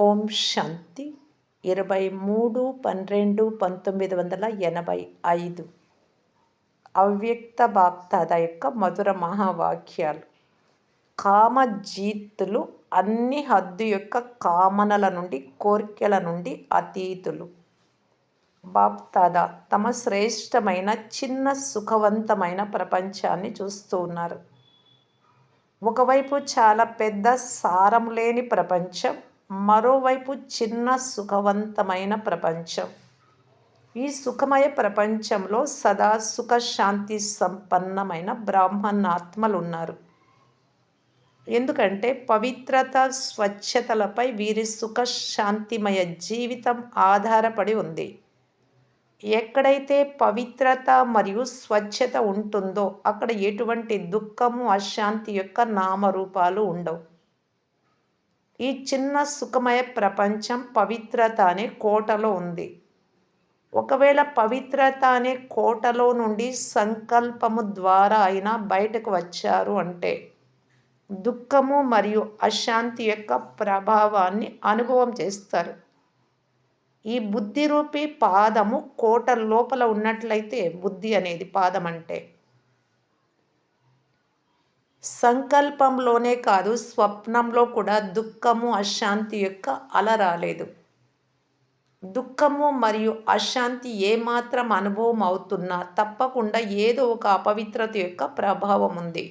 ఓం శాంతి 23/12/1985 అవ్యక్త బాప్దాద యొక్క మధుర మహావాక్యాలు. కామజీతులు అన్ని హద్దు యొక్క కామనల నుండి, కోర్కెల నుండి అతీతులు. బాప్దాద తమ శ్రేష్టమైన చిన్న సుఖవంతమైన ప్రపంచాన్ని చూస్తూ ఉన్నారు. ఒకవైపు చాలా పెద్ద సారం లేని ప్రపంచం, మరోవైపు చిన్న సుఖవంతమైన ప్రపంచం. ఈ సుఖమయ ప్రపంచంలో సదా సుఖశాంతి సంపన్నమైన బ్రాహ్మణాత్మలు ఉన్నారు. ఎందుకంటే పవిత్రత, స్వచ్ఛతలపై వీరి సుఖశాంతిమయ జీవితం ఆధారపడి ఉంది. ఎక్కడైతే పవిత్రత మరియు స్వచ్ఛత ఉంటుందో అక్కడ ఎటువంటి దుఃఖము, అశాంతి యొక్క నామరూపాలు ఉండవు. ఈ చిన్న సుఖమయ ప్రపంచం పవిత్రత అనే కోటలో ఉంది. ఒకవేళ పవిత్రత అనే కోటలో నుండి సంకల్పము ద్వారా అయినా బయటకు వచ్చారు అంటే దుఃఖము మరియు అశాంతి యొక్క ప్రభావాన్ని అనుభవం చేస్తారు. ఈ బుద్ధి రూపీ పాదము కోట లోపల ఉన్నట్లయితే, బుద్ధి అనేది పాదం అంటే సంకల్పంలోనే కాదు, స్వప్నంలో కూడా దుఃఖము, అశాంతి యొక్క అల రాలేదు. దుఃఖము మరియు అశాంతి ఏమాత్రం అనుభవం అవుతున్నా తప్పకుండా ఏదో ఒక అపవిత్రత యొక్క ప్రభావం ఉంది.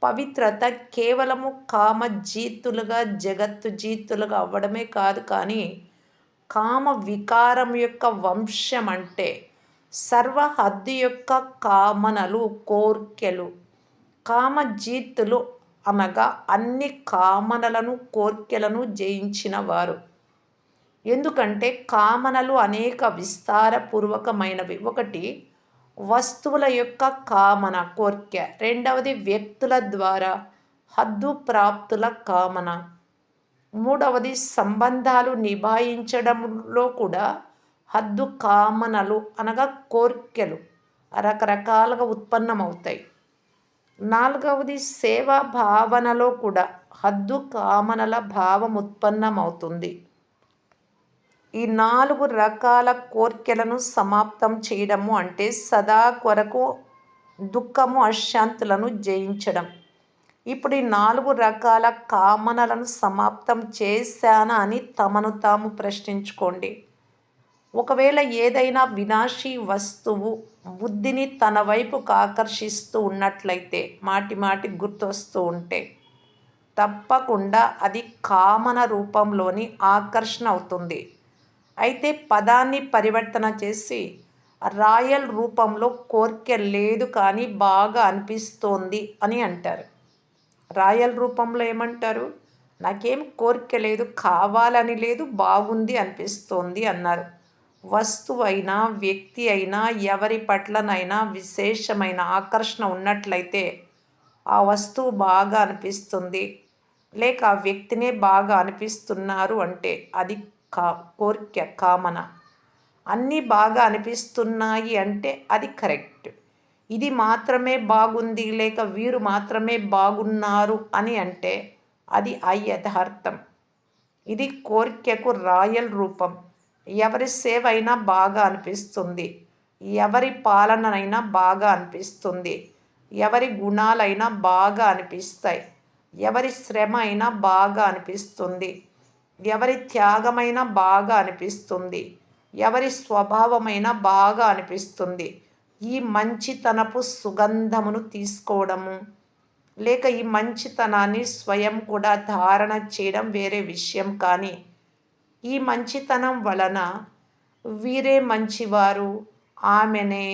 పవిత్రత కేవలము కామజీతులుగా, జగత్తు జీతులుగా అవ్వడమే కాదు, కానీ కామ వికారం యొక్క వంశం అంటే సర్వ హద్దు యొక్క కామనలు, కోర్కెలు. కామజీతులు అనగా అన్ని కామనలను, కోర్కెలను జయించిన వారు. ఎందుకంటే కామనలు అనేక విస్తారపూర్వకమైనవి. ఒకటి వస్తువుల యొక్క కామన, కోర్కె. రెండవది వ్యక్తుల ద్వారా హద్దు ప్రాప్తుల కామన. మూడవది సంబంధాలు నిభాయించడంలో కూడా హద్దు కామనలు అనగా కోర్కెలు రకరకాలుగా ఉత్పన్నమవుతాయి. నాలుగవది సేవా భావనలో కూడా హద్దు కామనల భావం ఉత్పన్నమవుతుంది. ఈ 4 రకాల కోర్కెలను సమాప్తం చేయడము అంటే సదా కొరకు దుఃఖము, అశాంతులను జయించడం. ఇప్పుడు ఈ 4 రకాల కామనలను సమాప్తం చేశానా అని తమను తాము ప్రశ్నించుకోండి. ఒకవేళ ఏదైనా వినాశీ వస్తువు బుద్ధిని తన వైపుకు ఆకర్షిస్తూ ఉన్నట్లయితే, మాటి మాటి గుర్తొస్తూ ఉంటే, తప్పకుండా అది కామన రూపంలోని ఆకర్షణ అవుతుంది. అయితే పదాన్ని పరివర్తన చేసి రాయల్ రూపంలో కోర్కె లేదు కానీ బాగా అనిపిస్తోంది అని అంటారు. రాయల్ రూపంలో ఏమంటారు? నాకేం కోరిక లేదు, కావాలని లేదు, బాగుంది అనిపిస్తోంది అన్నారు. వస్తువు అయినా, వ్యక్తి అయినా, ఎవరి పట్లనైనా విశేషమైన ఆకర్షణ ఉన్నట్లయితే ఆ వస్తువు బాగా అనిపిస్తుంది, లేక ఆ వ్యక్తినే బాగా అనిపిస్తున్నారు అంటే అది కోరిక, కామన. అన్నీ బాగా అనిపిస్తున్నాయి అంటే అది కరెక్ట్. ఇది మాత్రమే బాగుంది, లేక వీరు మాత్రమే బాగున్నారు అని అంటే అది అయథార్థం. ఇది కోరికకు రాయల్ రూపం. ఎవరి సేవ అయినా బాగా అనిపిస్తుంది, ఎవరి పాలనైనా బాగా అనిపిస్తుంది, ఎవరి గుణాలైనా బాగా అనిపిస్తాయి, ఎవరి శ్రమ అయినా బాగా అనిపిస్తుంది, ఎవరి త్యాగమైనా బాగా అనిపిస్తుంది, ఎవరి స్వభావమైనా బాగా అనిపిస్తుంది. ఈ మంచితనపు సుగంధమును తీసుకోవడము, లేక ఈ మంచితనాన్ని స్వయం కూడా ధారణ చేయడం వేరే విషయం. కానీ ఈ మంచితనం వలన వీరే మంచివారు, ఆమెనే,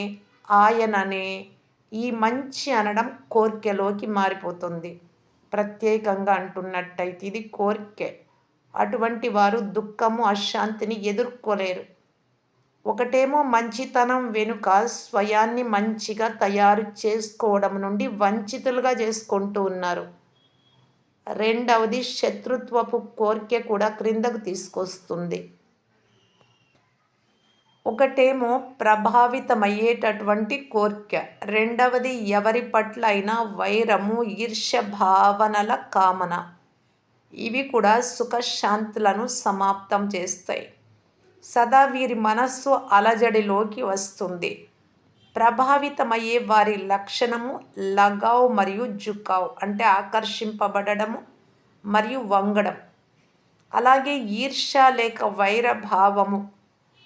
ఆయననే, ఈ మంచి అనడం కోర్కెలోకి మారిపోతుంది. ప్రత్యేకంగా అంటున్నట్టయితే ఇది కోర్కె. అటువంటి వారు దుఃఖము, అశాంతిని ఎదుర్కోలేరు. ఒకటేమో మంచితనం వెనుక స్వయాన్ని మంచిగా తయారు చేసుకోవడం నుండి వంచితులుగా చేసుకుంటూ ఉన్నారు. రెండవది శత్రుత్వపు కోరిక కూడా క్రిందకు తీసుకొస్తుంది. ఒకటేమో ప్రభావితమయ్యేటటువంటి కోరిక, రెండవది ఎవరి పట్ల అయినా వైరము, ఈర్ష్య భావనల కామన. ఇవి కూడా సుఖశాంతులను సమాప్తం చేస్తాయి. సదా వీరి మనస్సు అలజడిలోకి వస్తుంది. ప్రభావితమయ్యే వారి లక్షణము లగావ్ మరియు జుకావ్, అంటే ఆకర్షింపబడము మరియు వంగడం. అలాగే ఈర్ష్య లేక వైరభావము,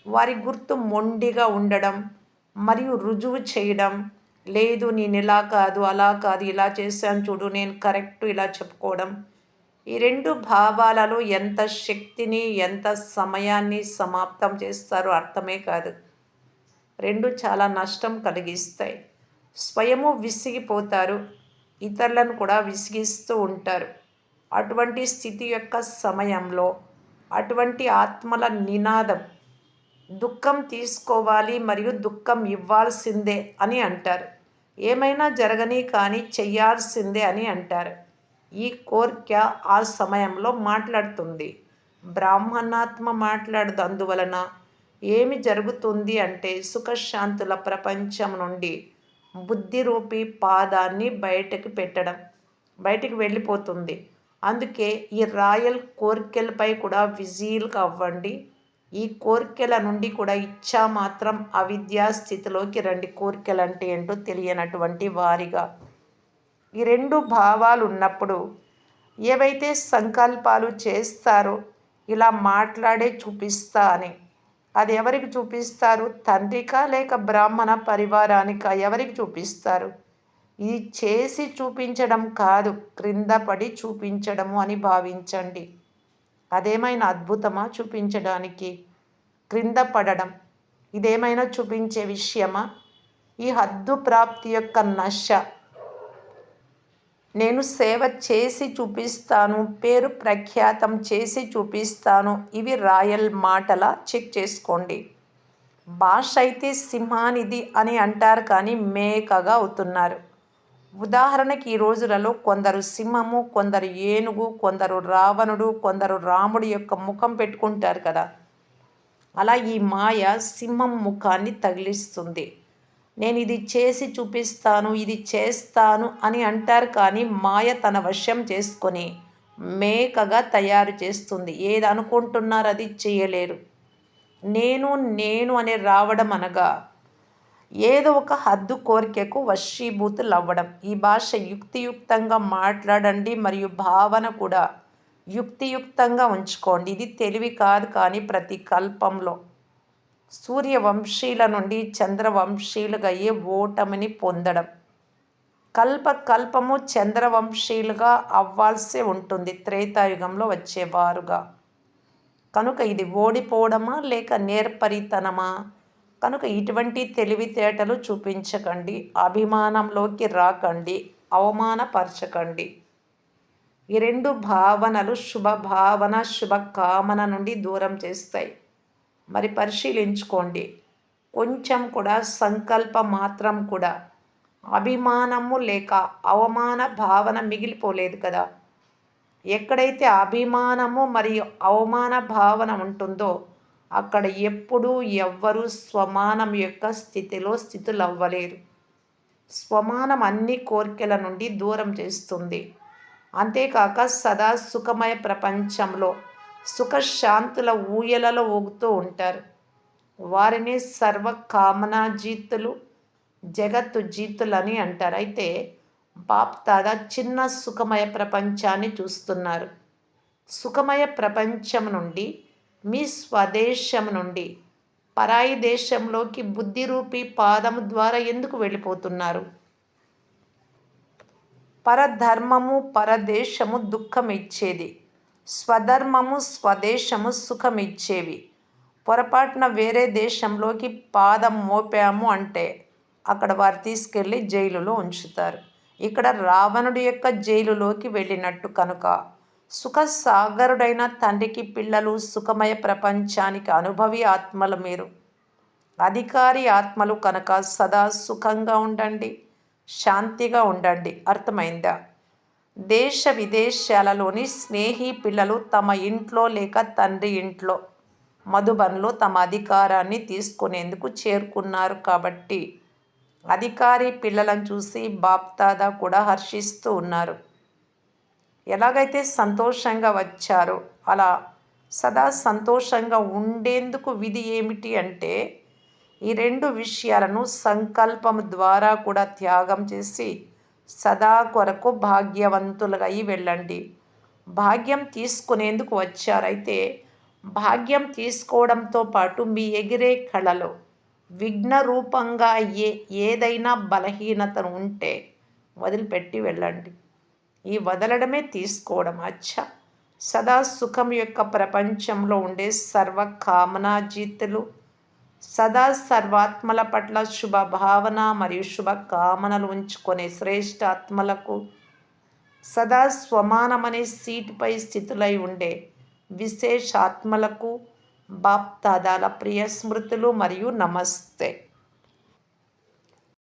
వారి గుర్తు మొండిగా ఉండడం మరియు రుజువు చేయడం. లేదు, నేను ఇలా కాదు, అలా కాదు, ఇలా చేశాను చూడు, నేను కరెక్ట్, ఇలా చెప్పుకోవడం. ఈ రెండు భావాలలో ఎంత శక్తిని, ఎంత సమయాన్ని సమాప్తం చేస్తారో అర్థమే కాదు. రెండు చాలా నష్టం కలిగిస్తాయి. స్వయము విసిగిపోతారు, ఇతరులను కూడా విసిగిస్తూ ఉంటారు. అటువంటి స్థితి యొక్క సమయంలో అటువంటి ఆత్మల నినాదం దుఃఖం తీసుకోవాలి మరియు దుఃఖం ఇవ్వాల్సిందే అని అంటారు. ఏమైనా జరగని కానీ చెయ్యాల్సిందే అని అంటారు. ఈ కోర్కె ఆ సమయంలో మాట్లాడుతుంది. బ్రాహ్మణాత్మ మాట్లాడదు. అందువలన ఏమి జరుగుతుంది అంటే సుఖశాంతుల ప్రపంచం నుండి బుద్ధి రూపీ పాదాన్ని బయటికి వెళ్ళిపోతుంది. అందుకే ఈ రాయల్ కోర్కెలపై కూడా విజిల్గా అవ్వండి. ఈ కోర్కెల నుండి కూడా ఇచ్చా మాత్రం అవిద్యా స్థితిలోకి రండి. కోర్కెలంటే ఏంటో తెలియనటువంటి వారిగా ఈ రెండు భావాలు ఉన్నప్పుడు ఏవైతే సంకల్పాలు చేస్తారో ఇలా మాట్లాడే చూపిస్తా అని, అది ఎవరికి చూపిస్తారు? తండ్రికా లేక బ్రాహ్మణ పరివారానికా? ఎవరికి చూపిస్తారు? ఇది చేసి చూపించడం కాదు, క్రింద పడి చూపించడము అని భావించండి. అదేమైనా అద్భుతమా చూపించడానికి? క్రింద పడడం ఇదేమైనా చూపించే విషయమా? ఈ హద్దు ప్రాప్తి యొక్క నశ, నేను సేవ చేసి చూపిస్తాను, పేరు ప్రఖ్యాతం చేసి చూపిస్తాను, ఇవి రాయల్ మాటలా? చెక్ చేసుకోండి. భాష అయితే సింహానిది అని అంటారు కానీ మేకగా అవుతున్నారు. ఉదాహరణకి ఈ రోజులలో కొందరు సింహము, కొందరు ఏనుగు, కొందరు రావణుడు, కొందరు రాముడి యొక్క ముఖం పెట్టుకుంటారు కదా. అలా ఈ మాయ సింహం ముఖాన్ని తగిలిస్తుంది. నేను ఇది చేసి చూపిస్తాను, ఇది చేస్తాను అని అంటారు కానీ మాయ తన వశం చేసుకొని మేకగా తయారు చేస్తుంది. ఏది అనుకుంటున్నారు అది చేయలేరు. నేను నేను అనే రావడం అనగా ఏదో ఒక హద్దు కోరికకు వశీభూతులు అవ్వడం. ఈ భాష యుక్తియుక్తంగా మాట్లాడండి మరియు భావన కూడా యుక్తియుక్తంగా ఉంచుకోండి. ఇది తెలివి కాదు కానీ ప్రతి కల్పంలో సూర్యవంశీల నుండి చంద్రవంశీలుగా అయ్యే ఓటమిని పొందడం. కల్పము చంద్రవంశీలుగా అవ్వాల్సి ఉంటుంది త్రేతాయుగంలో వచ్చేవారుగా. కనుక ఇది ఓడిపోవడమా లేక నేర్పరితనమా? కనుక ఇటువంటి తెలివితేటలు చూపించకండి, అభిమానంలోకి రాకండి, అవమానపరచకండి. ఈ రెండు భావనలు శుభభావన, శుభకామన నుండి దూరం చేస్తాయి. మరి పరిశీలించుకోండి. కొంచెం కూడా సంకల్ప మాత్రం కూడా అభిమానము లేక అవమాన భావన మిగిలిపోలేదు కదా. ఎక్కడైతే అభిమానము మరియు అవమాన భావన ఉంటుందో అక్కడ ఎప్పుడూ ఎవ్వరూ స్వమానం యొక్క స్థితులు అవ్వలేరు. స్వమానం అన్ని కోర్కెల నుండి దూరం చేస్తుంది. అంతేకాక సదా సుఖమయ ప్రపంచంలో సుఖశాంతుల ఊయలలో ఊగుతూ ఉంటారు. వారిని సర్వకామనాజీతులు, జగత్తు జీతులు అని అంటారు. అయితే బాప్ దాదా చిన్న సుఖమయ ప్రపంచాన్ని చూస్తున్నారు. సుఖమయ ప్రపంచం నుండి, మీ స్వదేశం నుండి పరాయి దేశంలోకి బుద్ధిరూపీ పాదము ద్వారా ఎందుకు వెళ్ళిపోతున్నారు? పరధర్మము పరదేశము దుఃఖం ఇచ్చేది, స్వధర్మము స్వదేశము సుఖం ఇచ్చేవి. పొరపాటున వేరే దేశంలోకి పాదం మోపాము అంటే అక్కడ వారు తీసుకెళ్ళి జైలులో ఉంచుతారు. ఇక్కడ రావణుడి యొక్క జైలులోకి వెళ్ళినట్టు. కనుక సుఖసాగరుడైన తండ్రికి పిల్లలు, సుఖమయ ప్రపంచానికి అనుభవి ఆత్మలు మీరు, అధికారి ఆత్మలు. కనుక సదా సుఖంగా ఉండండి, శాంతిగా ఉండండి. అర్థమైందా? దేశ విదేశాలలోని స్నేహి పిల్లలు తమ ఇంట్లో లేక తండ్రి ఇంట్లో మధుబన్లో తమ అధికారాన్ని తీసుకునేందుకు చేరుకున్నారు. కాబట్టి అధికారి పిల్లలను చూసి బాప్ దాదా కూడా హర్షిస్తూ ఉన్నారు. ఎలాగైతే సంతోషంగా వచ్చారో అలా సదా సంతోషంగా ఉండేందుకు విధి ఏమిటి అంటే ఈ రెండు విషయాలను సంకల్పం ద్వారా కూడా త్యాగం చేసి సదా కొరకు భాగ్యవంతులుగా అయి వెళ్ళండి. భాగ్యం తీసుకునేందుకు వచ్చారైతే భాగ్యం తీసుకోవడంతో పాటు మీ ఎగిరే కళలో విఘ్న రూపంగా అయ్యే ఏదైనా బలహీనతను ఉంటే వదిలిపెట్టి వెళ్ళండి. ఈ వదలడమే తీసుకోవడం. అచ్చా, సదా సుఖం యొక్క ప్రపంచంలో ఉండే సర్వ కామనాజీతులు, సదా సర్వాత్మల పట్ల శుభ భావన మరియు శుభ కామనలు ఉంచుకునే శ్రేష్ఠాత్మలకు, సదా స్వమానమనే సీటుపై స్థితులై ఉండే విశేషాత్మలకు బాప్దాదాల ప్రియ స్మృతులు మరియు నమస్తే.